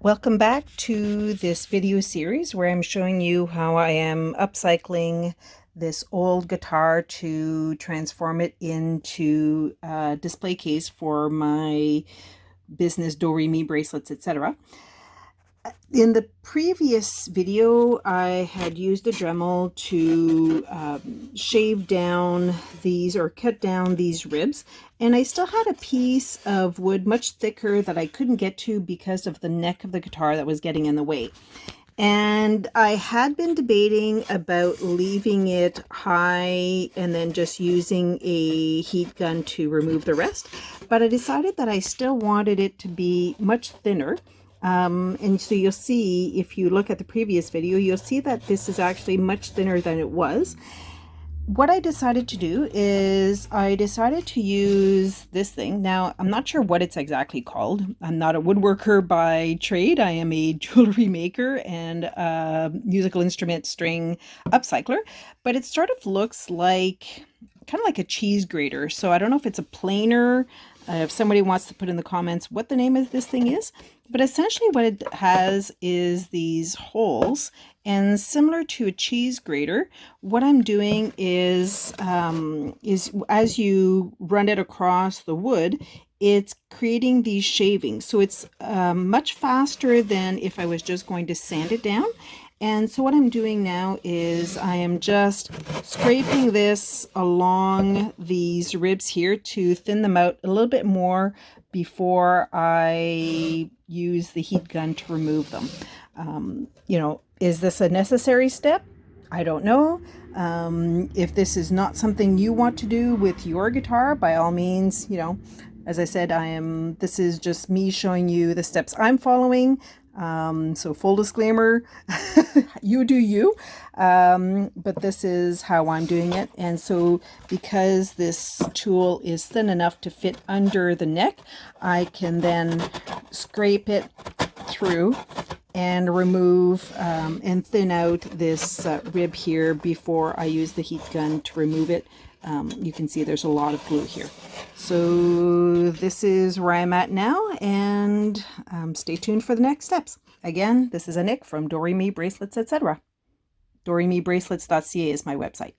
Welcome back to this video series where I'm showing you how I am upcycling this old guitar to transform it into a display case for my business Do Re Mi bracelets, etc. In the previous video, I had used a Dremel to shave down these or cut down these ribs, and I still had a piece of wood much thicker that I couldn't get to because of the neck of the guitar that was getting in the way. And I had been debating about leaving it high and then just using a heat gun to remove the rest, but I decided that I still wanted it to be much thinner. And so you'll see, if you look at the previous video, you'll see that this is actually much thinner than it was. What I decided to do is I decided to use this thing. Now, I'm not sure what it's exactly called. I'm not a woodworker by trade. I am a jewelry maker and a musical instrument string upcycler, but it sort of looks like kind of like a cheese grater. So I don't know if it's a planer. If somebody wants to put in the comments what the name of this thing is, but essentially what it has is these holes, and similar to a cheese grater, what I'm doing is as you run it across the wood, it's creating these shavings. So it's much faster than if I was just going to sand it down. And so what I'm doing now is I am just scraping this along these ribs here to thin them out a little bit more before I use the heat gun to remove them. Is this a necessary step? I don't know. If this is not something you want to do with your guitar, by all means, as I said, this is just me showing you the steps I'm following. So full disclaimer, you do you, but this is how I'm doing it. And so because this tool is thin enough to fit under the neck, I can then scrape it through and remove and thin out this rib here before I use the heat gun to remove it. You can see there's a lot of glue here. So this is where I'm at now, and stay tuned for the next steps. Again, this is Anik from Do Re Mi Bracelets, etc. DoReMiBracelets.ca is my website.